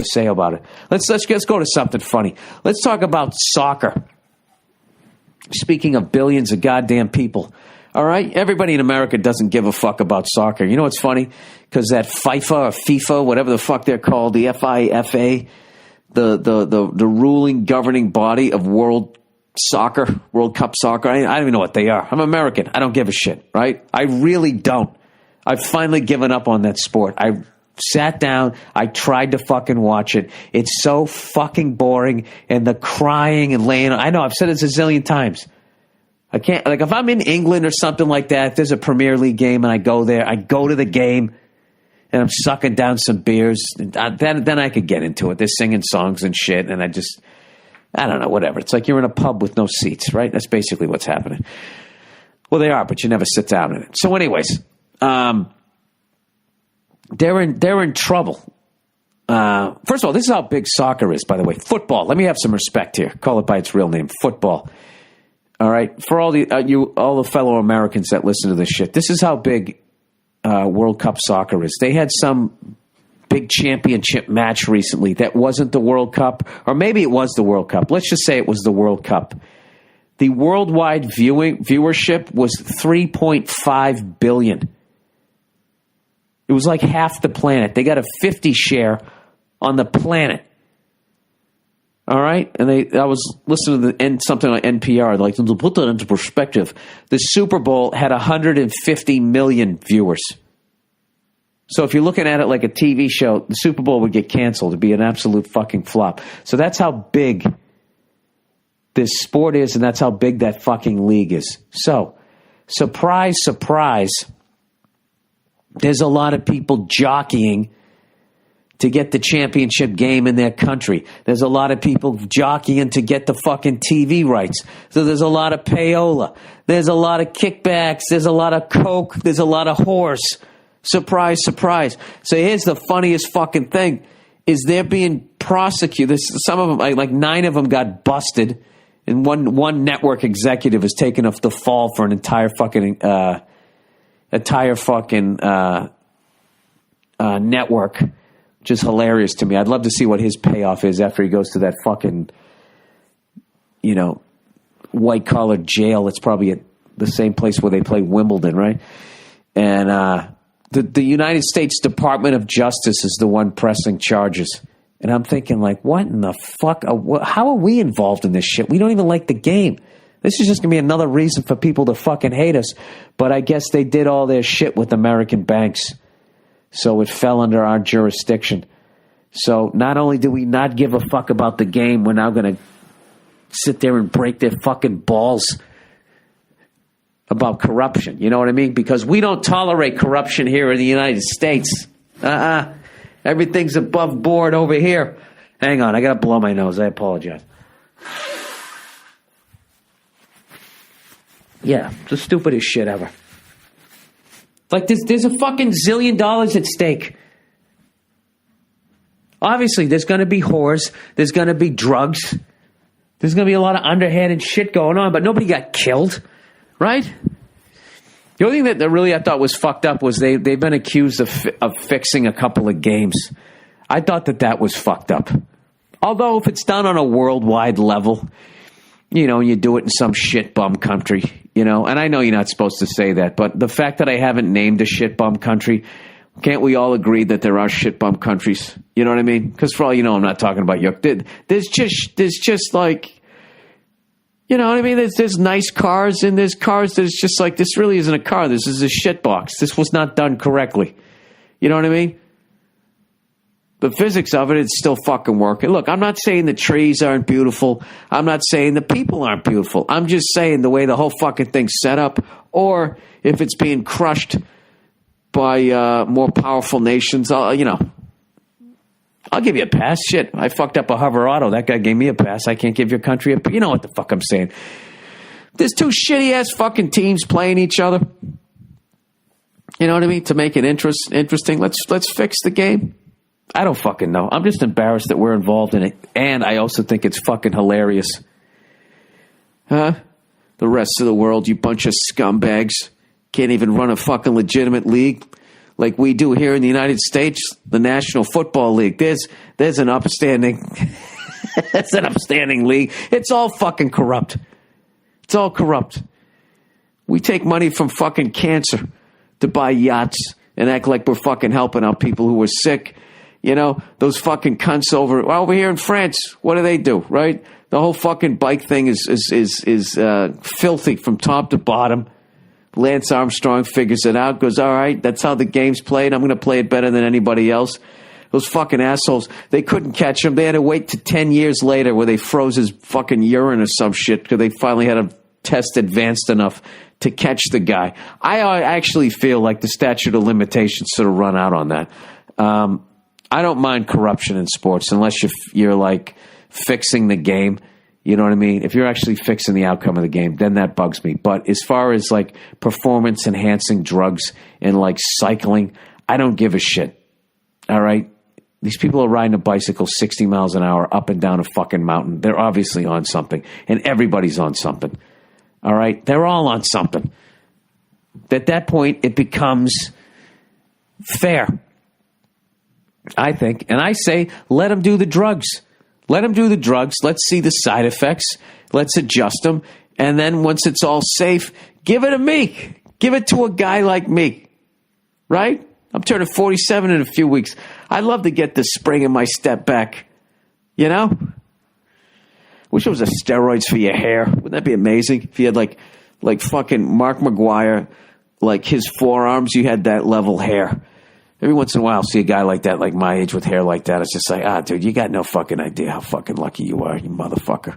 to say about it. Let's go to something funny. Let's talk about soccer. Speaking of billions of goddamn people, all right? Everybody in America doesn't give a fuck about soccer. You know what's funny? Because that FIFA, whatever the fuck they're called, the FIFA, the ruling governing body of World Cup soccer, I don't even know what they are. I'm American. I don't give a shit, right? I really don't. I've finally given up on that sport. I sat down. I tried to fucking watch it. It's so fucking boring. And the crying and laying. I know. I've said it a zillion times. I can't. Like if I'm in England or something like that, if there's a Premier League game and I go there, I go to the game and I'm sucking down some beers. Then I could get into it. They're singing songs and shit. And I don't know, whatever. It's like you're in a pub with no seats, right? That's basically what's happening. Well, they are, but you never sit down in it. So anyways, they're in trouble. First of all, this is how big soccer is, by the way. Football. Let me have some respect here. Call it by its real name. Football. All right. For all the fellow Americans that listen to this shit, this is how big World Cup soccer is. They had some big championship match recently that wasn't the World Cup, or maybe it was the World Cup. Let's just say it was the World Cup. The worldwide viewership was 3.5 billion. It was like half the planet. They got a 50 share on the planet. All right? And I was listening to something like NPR. Like, to put that into perspective, the Super Bowl had 150 million viewers. So if you're looking at it like a TV show, the Super Bowl would get canceled. It'd be an absolute fucking flop. So that's how big this sport is, and that's how big that fucking league is. So, surprise, surprise, there's a lot of people jockeying to get the championship game in their country. There's a lot of people jockeying to get the fucking TV rights. So there's a lot of payola. There's a lot of kickbacks. There's a lot of coke. There's a lot of horse. Surprise, surprise. So here's the funniest fucking thing, is they're being prosecuted. Some of them, like 9 of them got busted, and one network executive has taken off the fall for an entire fucking network, which is hilarious to me. I'd love to see what his payoff is after he goes to that fucking, white-collar jail. It's probably at the same place where they play Wimbledon, right? And the United States Department of Justice is the one pressing charges. And I'm thinking, like, what in the fuck? How are we involved in this shit? We don't even like the game. This is just going to be another reason for people to fucking hate us. But I guess they did all their shit with American banks. So it fell under our jurisdiction. So not only do we not give a fuck about the game, we're now going to sit there and break their fucking balls about corruption. You know what I mean? Because we don't tolerate corruption here in the United States. Everything's above board over here. Hang on, I got to blow my nose. I apologize. Yeah, it's the stupidest shit ever. Like, there's a fucking zillion dollars at stake. Obviously, there's going to be whores. There's going to be drugs. There's going to be a lot of underhanded shit going on, but nobody got killed, right? The only thing that really I thought was fucked up was they've been accused of fixing a couple of games. I thought that was fucked up. Although if it's done on a worldwide level, you do it in some shit bum country, and I know you're not supposed to say that, but the fact that I haven't named a shit bum country, can't we all agree that there are shit bum countries? You know what I mean? Because for all you know, I'm not talking about Europe. There's just like, you know what I mean? There's nice cars, and there's cars that's just like, this really isn't a car. This is a shit box. This was not done correctly. You know what I mean? The physics of it's still fucking working. Look, I'm not saying the trees aren't beautiful. I'm not saying the people aren't beautiful. I'm just saying the way the whole fucking thing's set up, or if it's being crushed by more powerful nations, I'll give you a pass. Shit, I fucked up a hover auto. That guy gave me a pass. I can't give your country you know what the fuck I'm saying. There's 2 shitty-ass fucking teams playing each other. You know what I mean? To make it interesting, let's fix the game. I don't fucking know. I'm just embarrassed that we're involved in it. And I also think it's fucking hilarious. The rest of the world, you bunch of scumbags, can't even run a fucking legitimate league. like we do here in the United States, the National Football League. There's an upstanding that's an upstanding league. It's all fucking corrupt. It's all corrupt. We take money from fucking cancer to buy yachts and act like we're fucking helping out people who are sick. You know, those fucking cunts over here in France, what do? Right? The whole fucking bike thing is filthy from top to bottom. Lance Armstrong figures it out, goes, all right, that's how the game's played. I'm going to play it better than anybody else. Those fucking assholes, they couldn't catch him. They had to wait to 10 years later where they froze his fucking urine or some shit because they finally had a test advanced enough to catch the guy. I actually feel like the statute of limitations sort of run out on that. I don't mind corruption in sports unless you're like fixing the game. You know what I mean? If you're actually fixing the outcome of the game, then that bugs me. But as far as like performance enhancing drugs and like cycling, I don't give a shit. All right? These people are riding a bicycle 60 miles an hour up and down a fucking mountain. They're obviously on something. And everybody's on something. All right? They're all on something. At that point, it becomes fair, I think. And I say, let them do the drugs. Let them do the drugs. Let's see the side effects. Let's adjust them. And then once it's all safe, give it to me. Give it to a guy like me. Right? I'm turning 47 in a few weeks. I'd love to get the spring in my step back. You know? Wish it was a steroids for your hair. Wouldn't that be amazing? If you had like fucking Mark McGuire, like his forearms, you had that level hair. Every once in a while, I'll see a guy like that, like my age, with hair like that. It's just like, dude, you got no fucking idea how fucking lucky you are, you motherfucker.